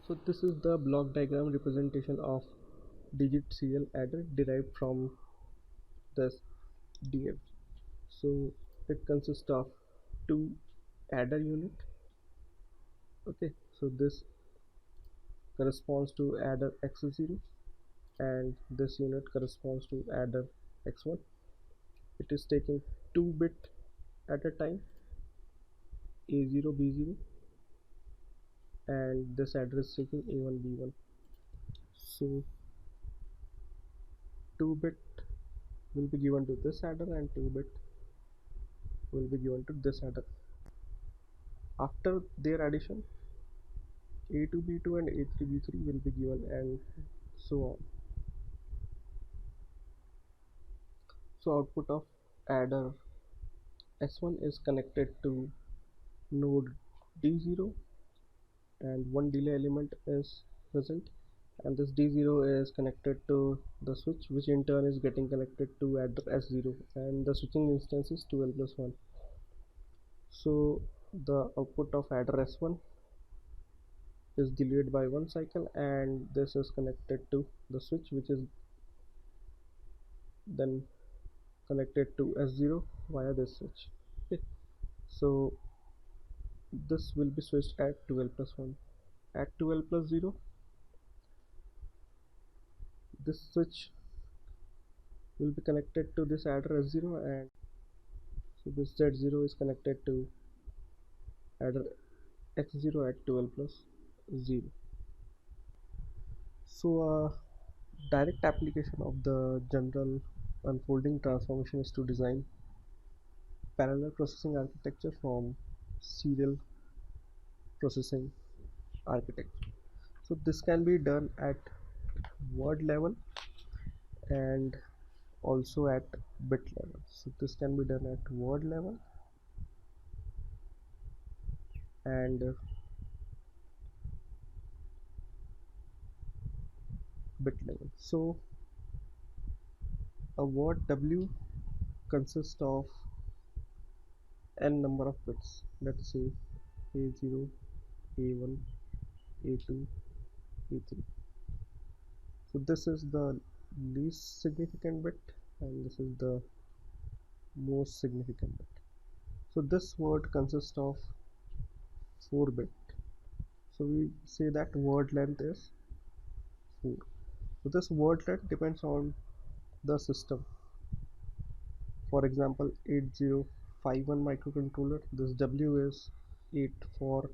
So this is the block diagram representation of digit serial adder derived from this DF. So it consists of two adder unit. Okay, so this corresponds to adder x0 and this unit corresponds to adder x1. It is taking 2 bit at a time, A0 B0, and this adder is taking A1 B1. So 2 bit will be given to this adder and 2 bit will be given to this adder. After their addition, A2 B2 and A3 B3 will be given, and so on. So output of adder S1 is connected to node D0 and one delay element is present, and this D0 is connected to the switch, which in turn is getting connected to adder S0, and the switching instance is 2L plus 1. So the output of adder S1 is delayed by 1 cycle, and this is connected to the switch, which is then connected to S0 via this switch. Okay. So this will be switched at 2L plus 1. At 2L plus 0, this switch will be connected to this adder S0, and so this Z0 is connected to adder X0 at 2L plus 0. So direct application of the general unfolding transformation is to design parallel processing architecture from serial processing architecture. So this can be done at word level and also at bit level. So this can be done at word level and bit level. So a word W consists of n number of bits. Let's say A0, A1, A2, A3. So this is the least significant bit and this is the most significant bit. So this word consists of 4 bit. So we say that word length is 4. So this word length depends on the system. For example, 8051 microcontroller, this W is 8. For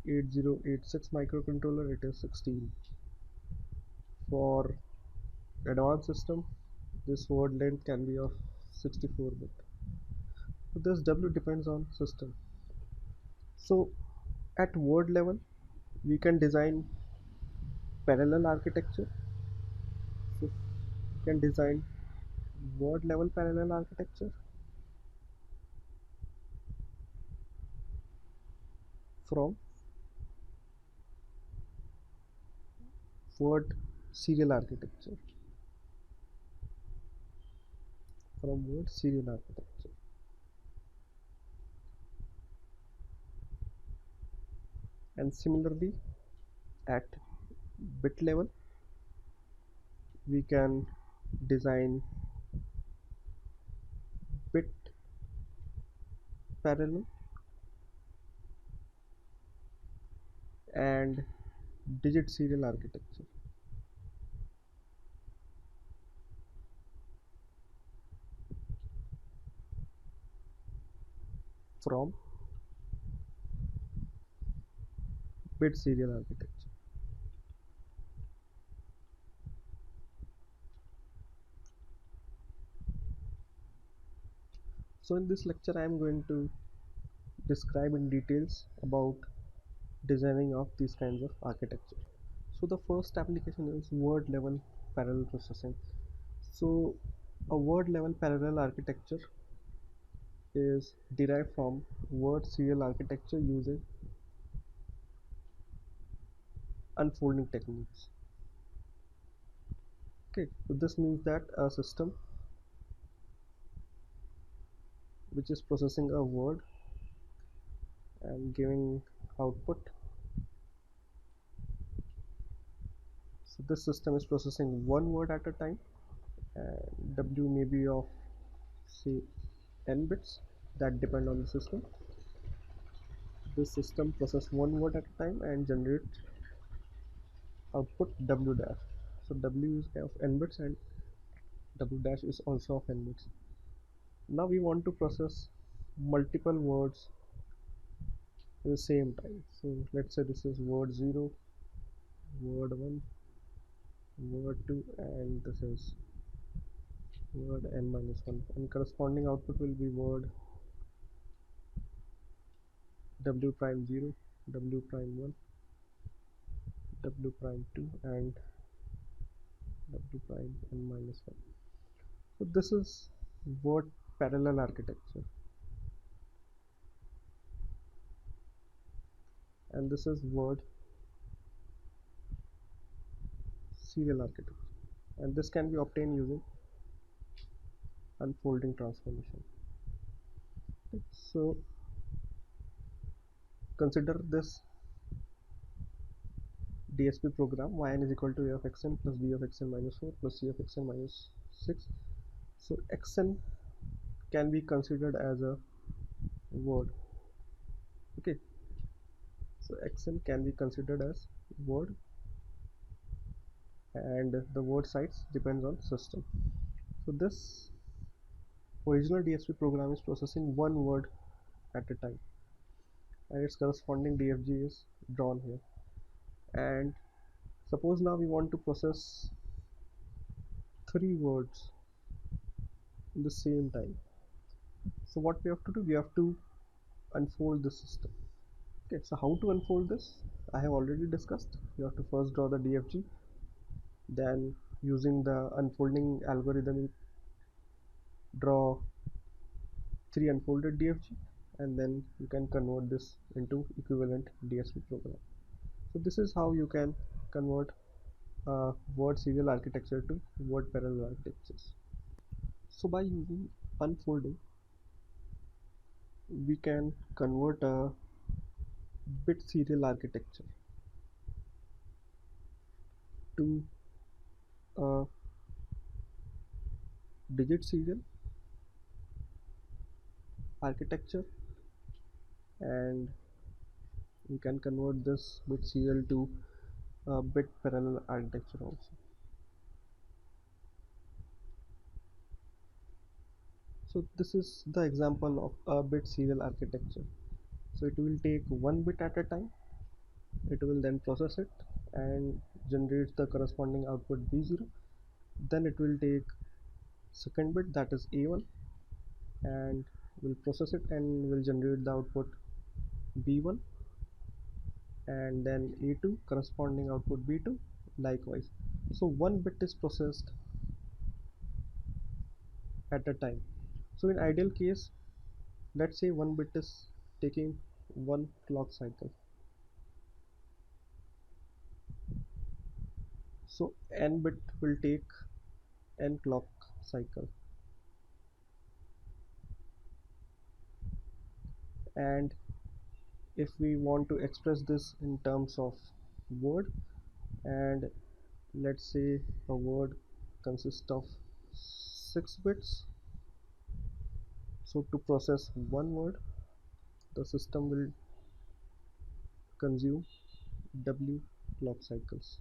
8086 microcontroller, it is 16. For advanced system, this word length can be of 64 bit. So this W depends on system. So at word level, we can design parallel architecture. So we can design word level parallel architecture from word serial architecture. From word serial architecture. And similarly, at bit level, we can design bit parallel and digit serial architecture. From bit serial architecture. So in this lecture, I am going to describe in details about designing of these kinds of architecture. So the first application is word level parallel processing. So a word level parallel architecture is derived from word serial architecture using unfolding techniques. Okay, so this means that a system which is processing a word and giving output So this system is processing one word at a time, and W may be of say n bits that depend on the system. This system process one word at a time and generate output W dash. So W is of n bits and W dash is also of n bits. Now we want to process multiple words at the same time. So let's say this is word 0, word 1, word 2, and this is word n minus 1, and corresponding output will be word W prime 0, W prime 1, W prime 2, and W prime n minus 1. So this is word parallel architecture, and this is word serial architecture, and this can be obtained using unfolding transformation. So consider this DSP program yn is equal to a of xn plus b of xn minus 4 plus c of xn minus 6. So xn can be considered as a word. Okay, so xn can be considered as word, and the word size depends on system. So this original DSP program is processing one word at a time, and its corresponding DFG is drawn here. And suppose now we want to process three words in the same time. So what we have to do, we have to unfold the system. Okay, so how to unfold this? I have already discussed. You have to first draw the DFG, then using the unfolding algorithm, you draw three unfolded DFG, and then you can convert this into equivalent DSP program. So this is how you can convert word serial architecture to word parallel architectures. So by using unfolding, we can convert a bit serial architecture to a digit serial architecture, and we can convert this bit serial to a bit parallel architecture also. So this is the example of a bit serial architecture. So it will take one bit at a time, it will then process it and generate the corresponding output B0. Then it will take second bit, that is A1, and will process it and will generate the output B1, and then A2 corresponding output B2, likewise. So one bit is processed at a time. So in ideal case, let's say one bit is taking one clock cycle. So n bit will take n clock cycle, and if we want to express this in terms of word, and let's say a word consists of 6 bits, so to process one word, the system will consume W clock cycles.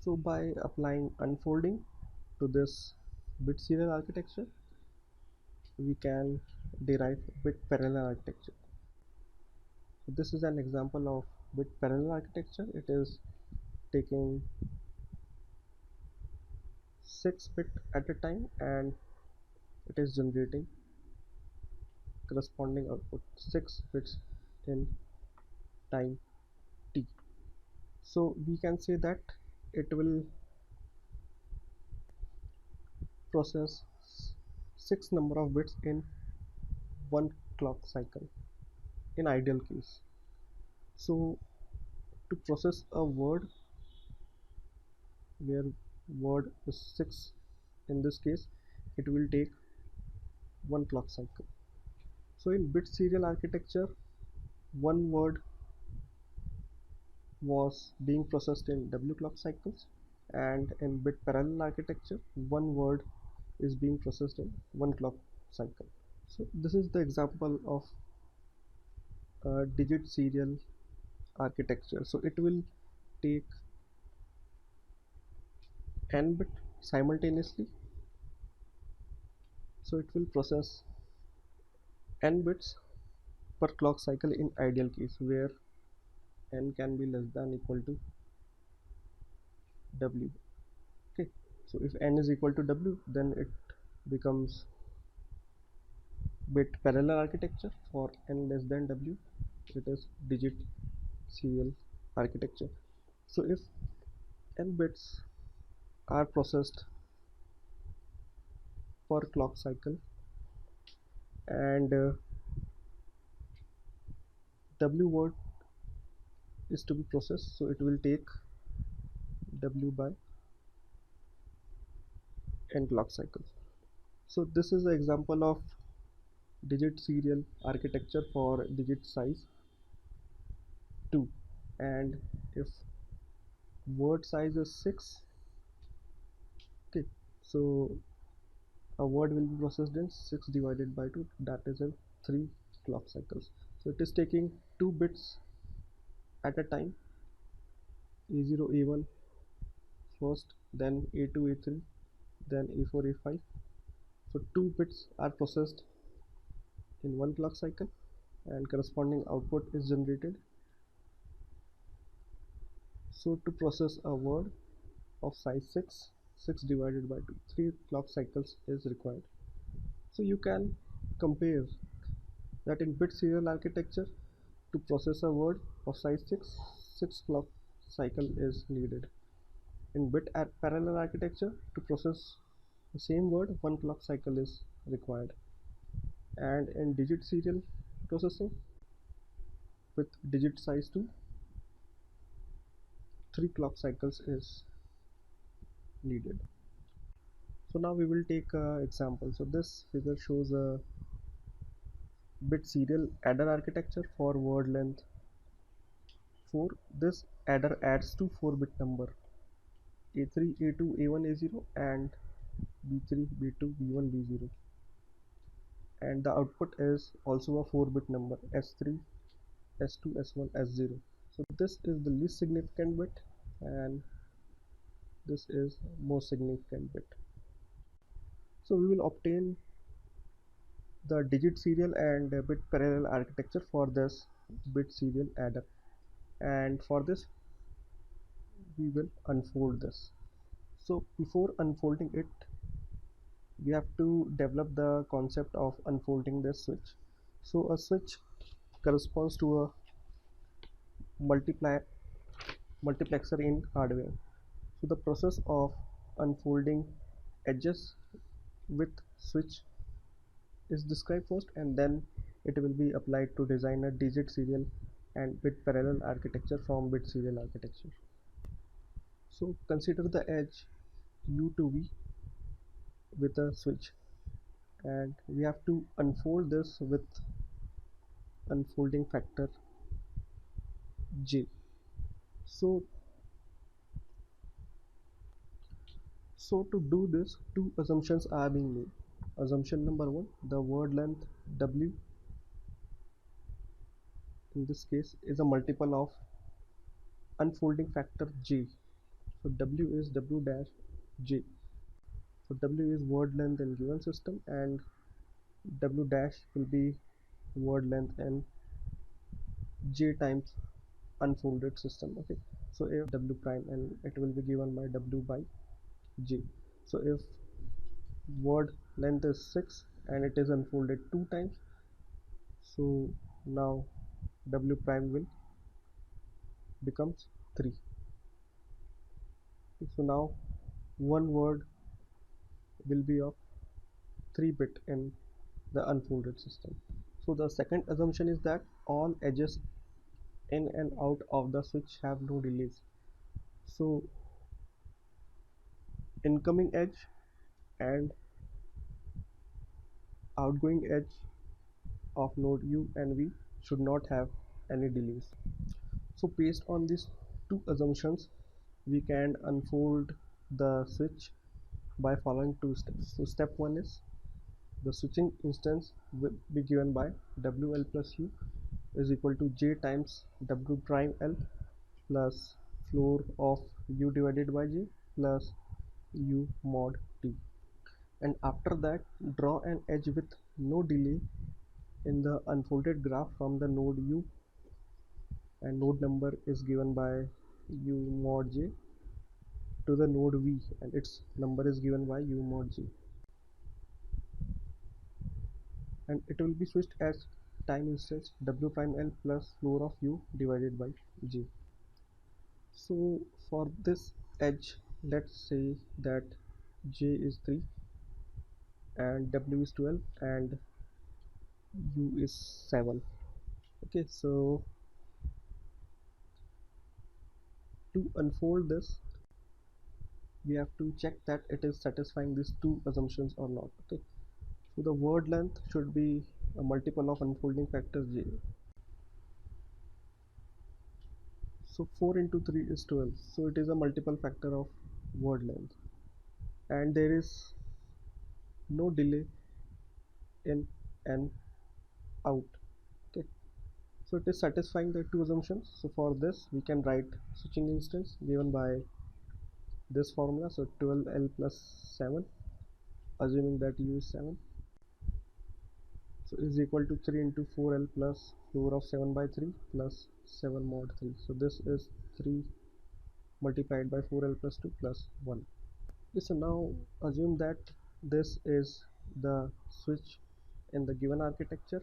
So by applying unfolding to this bit serial architecture, we can derive bit parallel architecture. So this is an example of bit parallel architecture. It is taking 6 bit at a time, and it is generating corresponding output 6 bits in time t. So we can say that it will process 6 number of bits in one clock cycle in ideal case. So to process a word where word is 6, in this case it will take one clock cycle. So in bit serial architecture, one word was being processed in W clock cycles, and in bit parallel architecture, one word is being processed in one clock cycle. So this is the example of a digit serial architecture. So it will take n bit simultaneously. So it will process n bits per clock cycle in ideal case, where n can be less than equal to w. Okay, so if n is equal to w, then it becomes bit parallel architecture. For n less than w, it is digit serial architecture. So if n bits are processed per clock cycle, and w word is to be processed, so it will take w by n clock cycles. So this is the example of digit serial architecture for digit size 2. And if word size is 6, okay, so a word will be processed in 6 divided by 2, that is in 3 clock cycles. So it is taking 2 bits at a time, a0 a1 first, then a2 a3, then a4 a5. So 2 bits are processed in one clock cycle, and corresponding output is generated. So to process a word of size 6, 6 divided by 2, 3 clock cycles is required. So you can compare that in bit serial architecture, to process a word of size 6, 6 clock cycle is needed. In bit parallel architecture, to process the same word, 1 clock cycle is required. And in digit serial processing with digit size 2, 3 clock cycles is needed. So now we will take an example. So this figure shows a bit serial adder architecture for word length 4. This adder adds to 4-bit number a3, a2, a1, a0, and b3, b2, b1, b0, and the output is also a 4-bit number s3, s2, s1, s0. So this is the least significant bit, and this is most significant bit. So we will obtain the digit serial and bit parallel architecture for this bit serial adder, and for this we will unfold this. So before unfolding it, we have to develop the concept of unfolding this switch. So a switch corresponds to a multiplexer in hardware. So the process of unfolding edges with switch is described first, and then it will be applied to design a digit serial and bit parallel architecture from bit serial architecture. So consider the edge u to v with a switch, and we have to unfold this with unfolding factor j. So so to do this, two assumptions are being made. Assumption number one, the word length w in this case is a multiple of unfolding factor j. So w is w dash j. So w is word length in given system, and w dash will be word length in j times unfolded system. Okay, so if w prime, and it will be given by w by j. So if word length is 6 and it is unfolded 2 times, so now w prime will becomes 3. So now one word will be of 3 bit in the unfolded system. So the second assumption is that all edges in and out of the switch have no delays. So incoming edge and outgoing edge of node u and v should not have any delays. So based on this two assumptions, we can unfold the switch by following two steps. So step 1 is the switching instance will be given by wl plus u is equal to j times w prime l plus floor of u divided by j plus u mod t. And after that, draw an edge with no delay in the unfolded graph from the node u, and node number is given by u mod j, to the node v, and its number is given by u mod j, and it will be switched as time instance w prime l plus floor of u divided by j. So for this edge, let's say that j is 3 and w is 12 and u is 7. Okay, so to unfold this, we have to check that it is satisfying these two assumptions or not. Okay, so the word length should be a multiple of unfolding factor j. So 4 into 3 is 12, so it is a multiple factor of word length, and there is no delay in and out. Okay, so it is satisfying the two assumptions. So for this, we can write switching instance given by this formula. So 12l plus 7, assuming that u is 7, so is equal to 3 into 4l plus floor of 7 by 3 plus 7 mod 3. So this is 3 multiplied by 4l plus 2 plus 1. Okay, so now assume that this is the switch in the given architecture.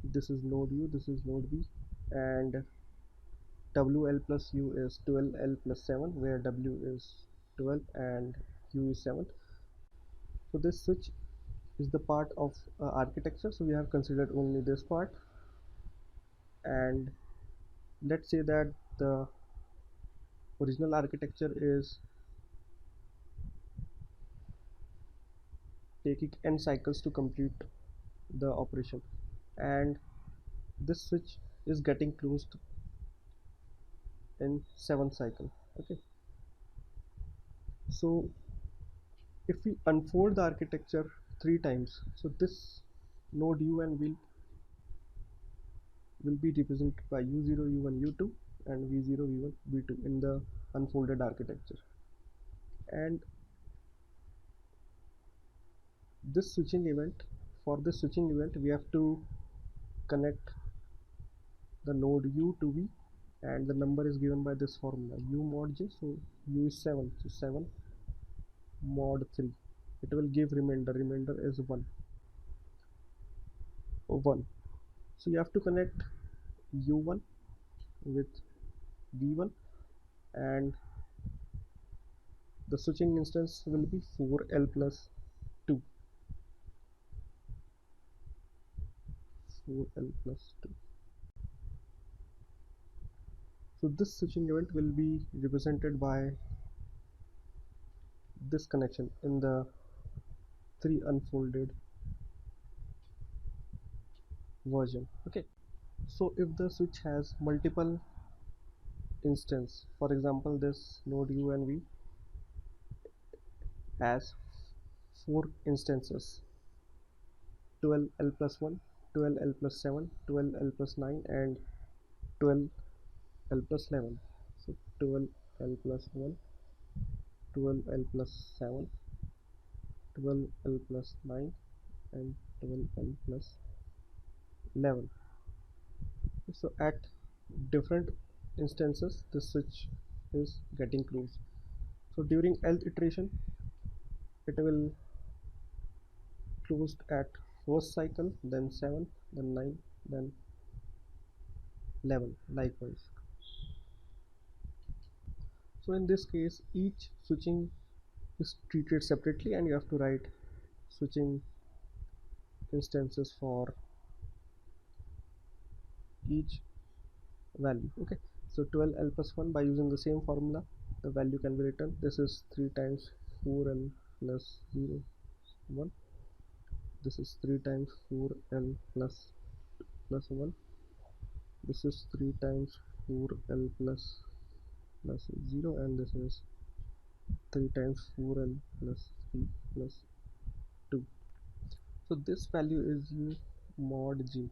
This is node u, this is node v, and wl plus u is 12l plus 7, where w is 12 and u is 7. So this switch is the part of architecture, so we have considered only this part. And let's say that the original architecture is taking n cycles to complete the operation, and this switch is getting closed in 7th cycle. Okay, so if we unfold the architecture 3 times, so this node u1 will be represented by u0 u1 u2 and v0 v1 v2 in the unfolded architecture. And this switching event, for this switching event, we have to connect the node u to v, and the number is given by this formula u mod j. So u is 7, so 7 mod 3, it will give remainder is 1. So you have to connect u1 with v1, and the switching instance will be 4l plus 2, 4l plus 2. So this switching event will be represented by this connection in the 3 unfolded version. Okay, so if the switch has multiple instance, for example this node u and v has 4 instances: 12l plus 1, 12l plus 7, 12l plus 9, and 12l plus 11. So 12l plus 1, 12l plus 7, 12l plus 9, and 12l plus 11. So at different instances, the switch is getting closed. So during nth iteration, it will closed at first cycle, then 7, then 9, then 11 likewise. So in this case, each switching is treated separately, and you have to write switching instances for each value. Okay, so 12l plus 1, by using the same formula, the value can be written. This is 3 times 4l plus 0 1. This is 3 times 4l plus 1. This is 3 times 4l plus plus 0, and this is 3 times 4l plus 3 plus 2. So this value is u mod j,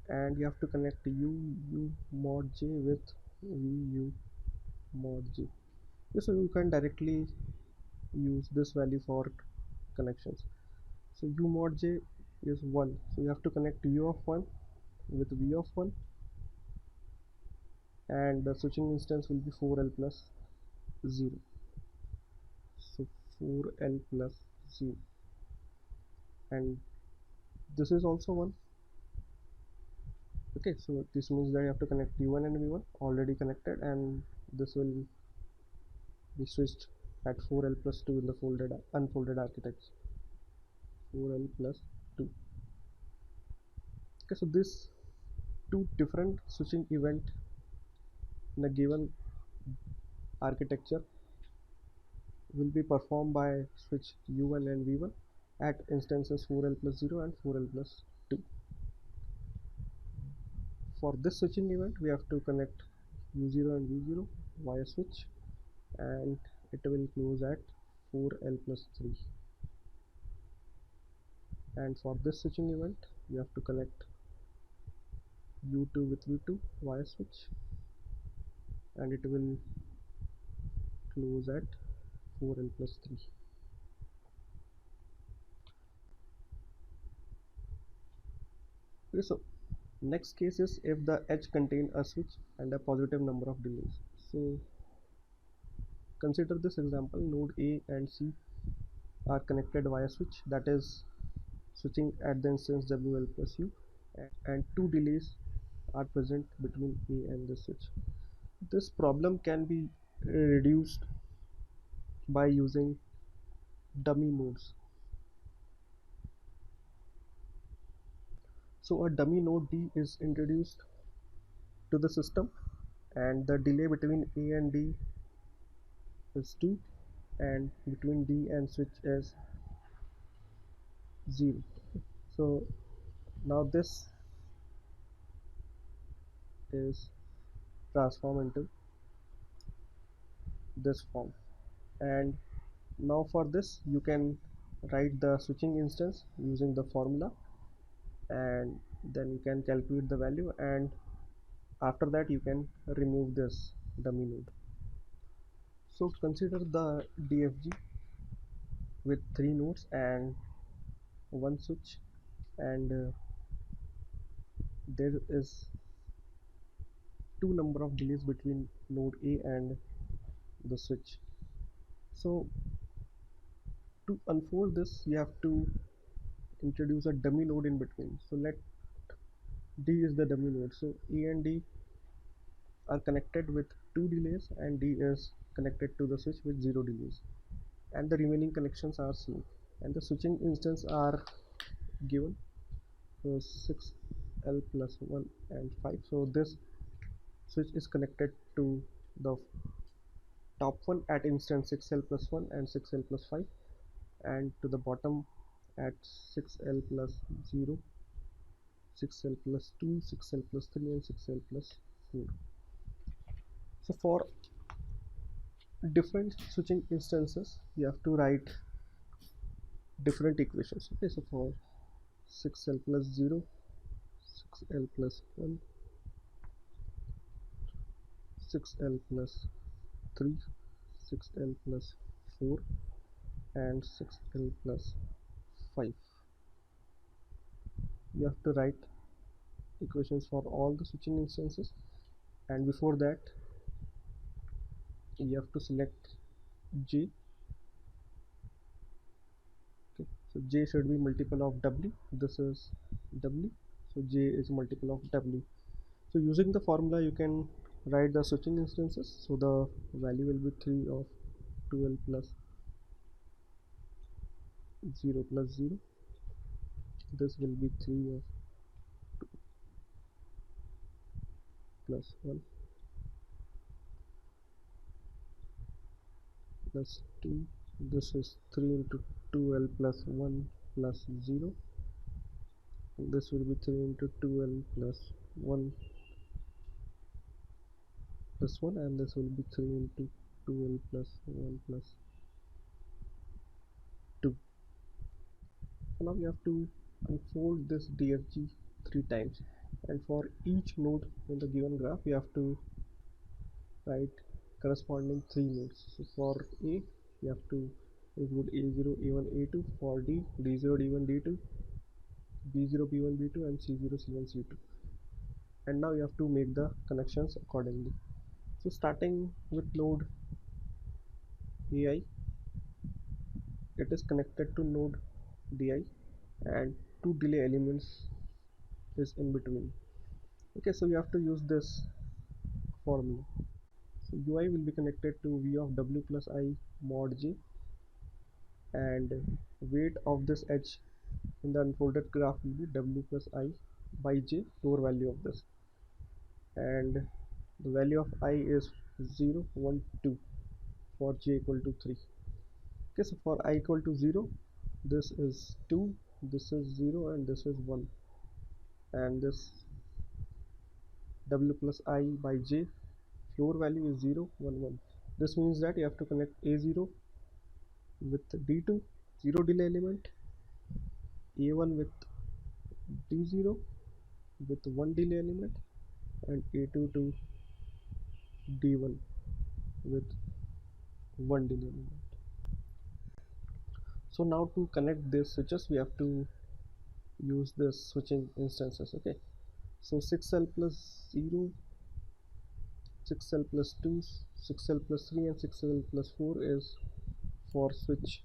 and you have to connect u mod j with vu mod j. So you can directly use this value for connections. So u mod j is 1, so you have to connect u of 1 with v of 1, and the switching instance will be 4l plus 0. So 4l plus 0, and this is also 1. Okay, so this means that you have to connect v1 and v1 already connected, and this will be switched at 4l plus 2 in the unfolded architecture. 4l plus 2. Okay, so this two different switching event in a given architecture will be performed by switch u1 and v1 at instances 4l plus 0 and 4l plus 2. For this switching event, we have to connect u0 and v0 via switch, and it will close at 4l plus 3. And for this switching event, we have to connect u2 with v2 via switch, and it will close at 4l plus 3. Okay, so next case is if the edge contain a switch and a positive number of delays. So consider this example: node A and C are connected via switch, that is switching at the instance wl plus u, and two delays are present between A and the switch. This problem can be reduced by using dummy nodes. So a dummy node D is introduced to the system, and the delay between A and D is 2, and between D and switch is 0. So now this is transformed into this form, and now for this you can write the switching instance using the formula, and then you can calculate the value, and after that you can remove this dummy node. So consider the DFG with 3 nodes and 1 switch, and there is 2 number of delays between node A and the switch. So to unfold this, you have to introduce a dummy node in between. So let D is the dummy node, so A and D are connected with 2 delays, and D is connected to the switch with 0 delays, and the remaining connections are same, and the switching instance are given. So 6l plus 1 and 5. So this switch is connected to the top one at instance 6l plus 1 and 6l plus 5, and to the bottom at 6l plus 0, 6l plus 2, 6l plus 3, and 6l plus 4. So for different switching instances, you have to write different equations. Okay, so for 6l plus 0, 6l plus 1, 6l plus 3, 6l plus 4, and 6l plus 5. You have to write equations for all the switching instances, and before that you have to select j. Okay, so j should be multiple of w. This is w, so j is multiple of w. So using the formula you can write the switching instances. So the value will be 3 of 2l plus 0 plus 0. This will be 3 of plus 1 plus 2. This is 3 into 2l plus 1 plus 0. This will be 3 into 2l plus 1 this one, and this will be 3 into 2l plus 1 plus 2. So now we have to unfold this DFG 3 times, and for each node in the given graph we have to write corresponding 3 nodes. So for A we have to include A0, A1, A2. For D, D0, D1, D2, B0, B1, B2, and C0, C1, C2. And now you have to make the connections accordingly. So starting with node AI, it is connected to node DI, and two delay elements is in between. Okay, so you have to use this formula. So UI will be connected to V of W plus I mod J, and weight of this edge in the unfolded graph will be W plus I by J, lower value of this, and the value of I is 0, 1, 2 for J equal to 3. Okay, so for I equal to 0, this is 2, this is 0, and this is 1, and this W plus I by J floor value is 0, 1, 1. This means that you have to connect A0 with D2, 0 delay element, A1 with D0 with 1 delay element, and A2 to D1 with 1 delay element. So now to connect these switches we have to use this switching instances. Okay, so 6L plus 0, 6L plus 2, 6L plus 3, and 6L plus 4 is for switch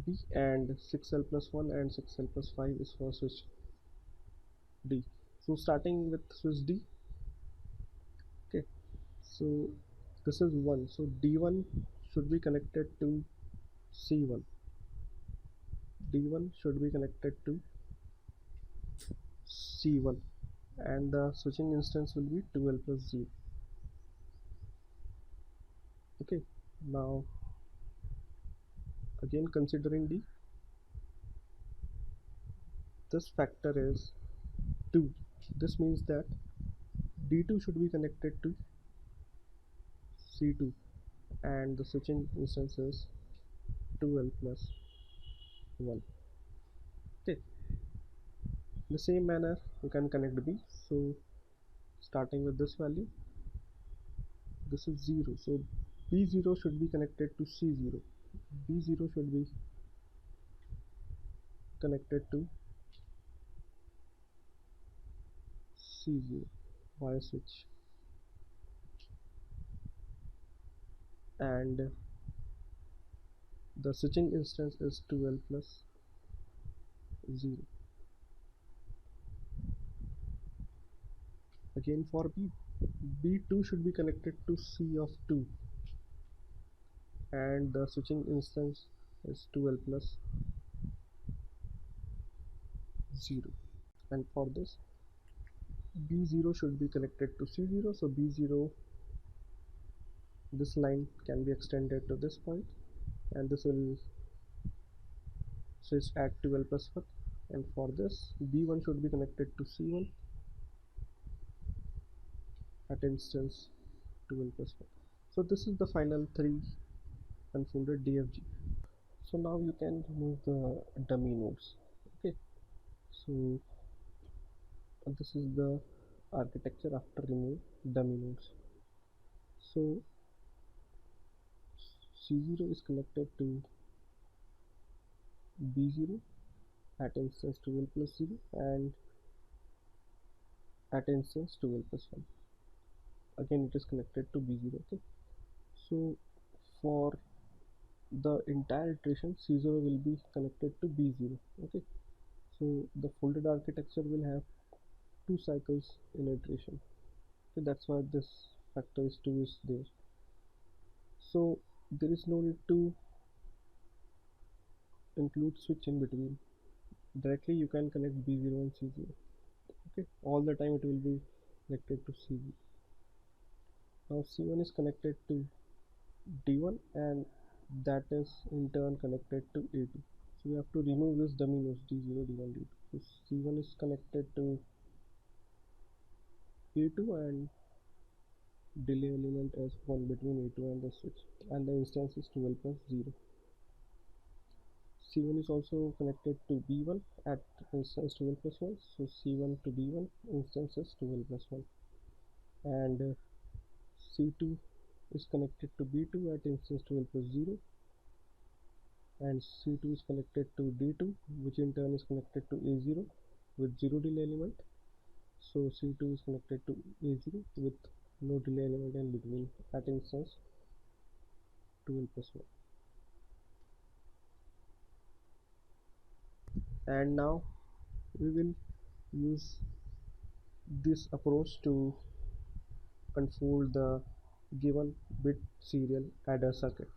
B, and 6L plus 1 and 6L plus 5 is for switch D. So starting with switch D, okay, so this is 1, so D1 should be connected to C1, D1 should be connected to C1, and the switching instance will be 2L plus 0. Okay, now again considering D, this factor is 2. This means that D2 should be connected to C2, and the switching instance is 2L plus 1. Okay, in the same manner you can connect B. So starting with this value, this is 0, so B0 should be connected to C0, B0 should be connected to C0 via switch, and the switching instance is 2L plus 0. Again for B, B2 should be connected to C of 2, and the switching instance is 2L plus 0. And for this, B0 should be connected to C0, so B0, this line can be extended to this point, and this will switch at 2L plus 1. And for this, B1 should be connected to C1 at instance 2L plus 1. So this is the final 3 unfolded DFG. So now you can remove the dummy nodes. Okay, so this is the architecture after remove dummy nodes. So C0 is connected to B0 at instance 2L plus 0, and at instance 2L plus 1. Again it is connected to B0. Okay, so for the entire iteration C0 will be connected to B0. Okay, so the folded architecture will have 2 cycles in iteration. Okay, that's why this factor is 2 is there. So there is no need to include switch in between. Directly you can connect B0 and C0. Okay, all the time it will be connected to C0. Now C1 is connected to D1, and that is in turn connected to A2. So we have to remove this dummy nodes D0, D1, D2. So C1 is connected to A2, and delay element as 1 between A2 and the switch, and the instance is 12 plus 0. C1 is also connected to B1 at instance 12 plus 1, so C1 to B1 instance is 12 plus 1, and C2 is connected to B2 at instance 12 plus 0, and C2 is connected to D2, which in turn is connected to A0 with 0 delay element. So C2 is connected to A0 with no delay element in between at instance 12 plus 1. And now we will use this approach to unfold the given bit serial adder circuit.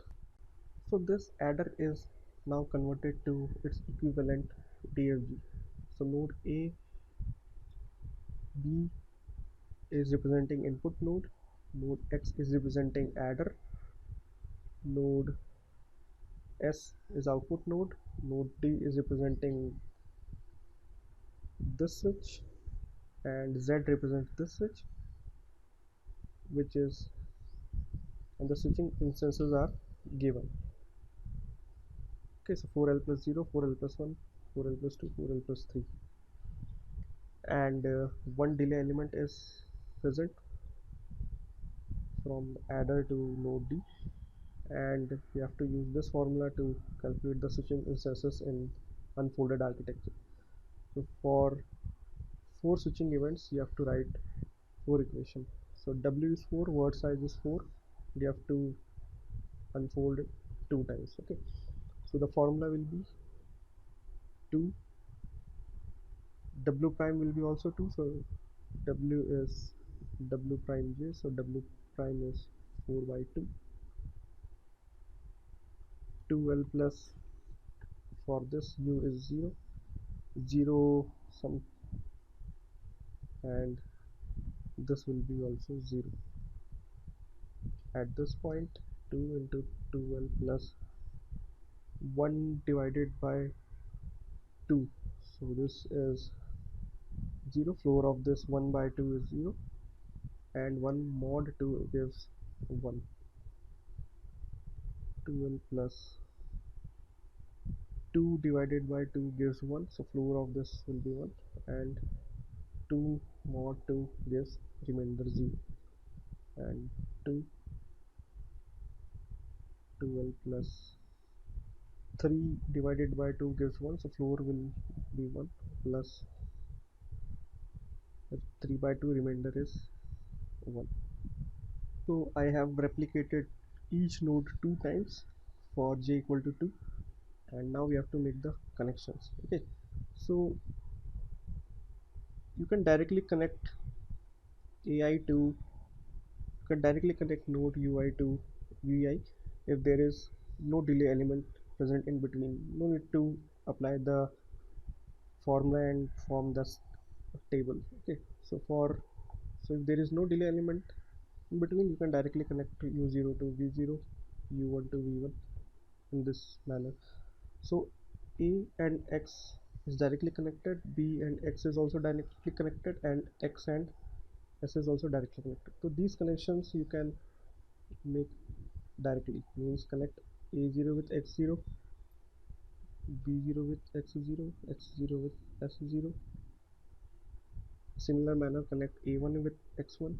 So this adder is now converted to its equivalent DFG. So node A, B is representing input node, node X is representing adder, node S is output node D is representing this switch, and Z represents this switch, which is, and the switching instances are given. Okay, so 4L plus 0, 4L plus 1, 4L plus 2, 4L plus 3, and one delay element is present from adder to node D, and we have to use this formula to calculate the switching instances in unfolded architecture. So for 4 switching events you have to write 4 equations. So W is 4, word size is 4, you have to unfold it 2 times. Okay, so the formula will be 2, W prime will be also 2, so W is W prime J, so W prime is 4 by 2, 2L plus, for this U is 0, 0 some, and this will be also 0. At this point 2 into 2L plus 1 divided by 2, so this is 0, floor of this 1 by 2 is 0, and 1 mod 2 gives 1, 2L plus 2 divided by 2 gives 1, so floor of this will be 1, and 2 mod 2 gives remainder 0, and 2 2L plus 3 divided by 2 gives 1, so floor will be 1, plus 3 by 2 remainder is 1. So I have replicated each node 2 times for j equal to 2, and now we have to make the connections. Okay, so you can directly connect AI to, you can directly connect node UI to VI if there is no delay element present in between. No need to apply the formula and form the table. Okay, so if there is no delay element in between, you can directly connect U0 to V0, U1 to V1 in this manner. So A and X is directly connected, B and X is also directly connected, and X and S is also directly connected. So these connections you can make directly, means connect A0 with X0, B0 with X0, X0 with S0. Similar manner connect A1 with X1,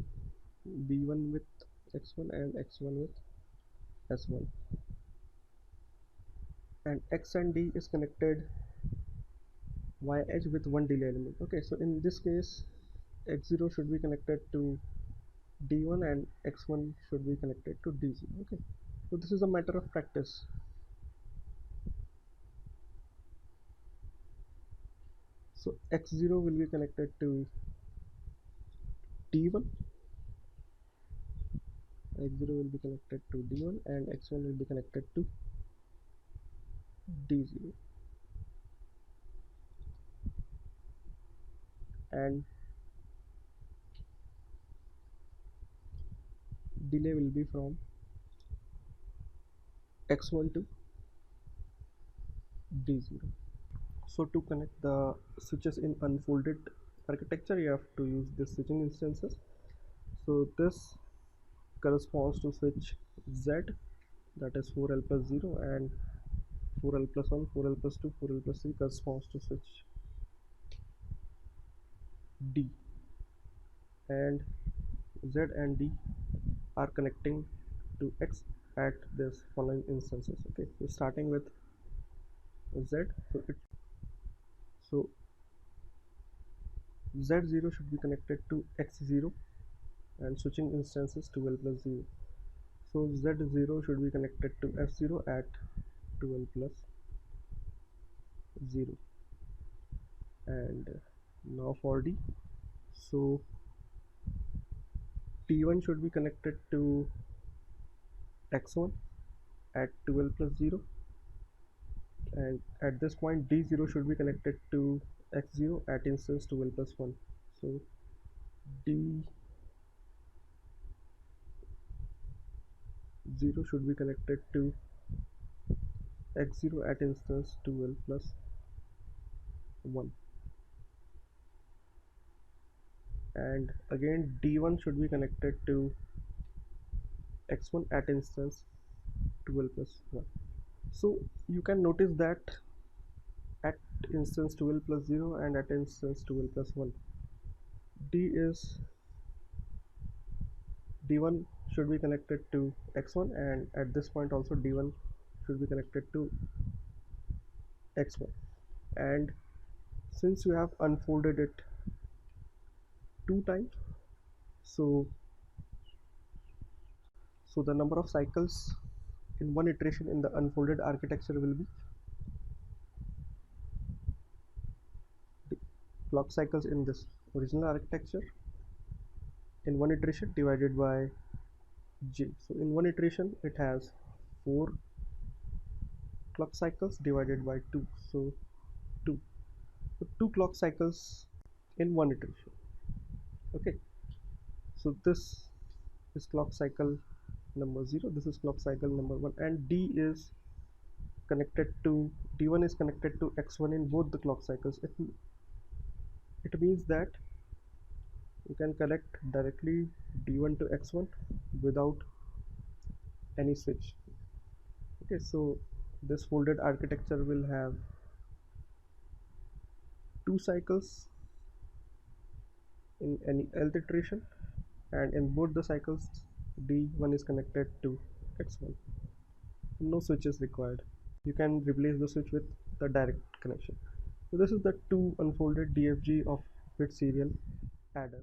B1 with X1, and X1 with S1. And X and D is connected Y edge with one delay element. Okay, so in this case X0 should be connected to D1 and X1 should be connected to D0. Okay, so this is a matter of practice. So X0 will be connected to D1, X0 will be connected to D1, and X1 will be connected to D0, and delay will be from X1 to D0. So to connect the switches in unfolded architecture, you have to use this switching instances. So this corresponds to switch Z, that is 4L plus 0, and 4L plus 1, 4L plus 2, 4L plus 3 corresponds to switch D, and Z and D are connecting to X at this following instances. Okay, so starting with Z, so Z0 should be connected to X0 and switching instances to L plus 0. So Z0 should be connected to F0 at 2L plus 0. And now for D, so T1 should be connected to X1 at 2L plus 0, and at this point D0 should be connected to X0 at instance 2L plus 1. So D0 should be connected to X0 at instance 2L plus 1, and again D1 should be connected to X1 at instance 2L plus 1. So you can notice that at instance 2L plus 0 and at instance 2L plus 1, D1 should be connected to X1, and at this point also D1 should be connected to X1. And since you have unfolded it 2 times, so the number of cycles in one iteration in the unfolded architecture will be the clock cycles in this original architecture in one iteration divided by J. So in one iteration it has 4 clock cycles divided by 2, so 2. So 2 clock cycles in one iteration. Okay, so this is clock cycle number 0, this is clock cycle number 1, and D1 is connected to X1 in both the clock cycles. It means that you can connect directly D1 to X1 without any switch. Okay, so this folded architecture will have 2 cycles in any nth iteration, and in both the cycles D1 is connected to X1. No switch is required. You can replace the switch with the direct connection. So this is the 2 unfolded DFG of bit serial adder.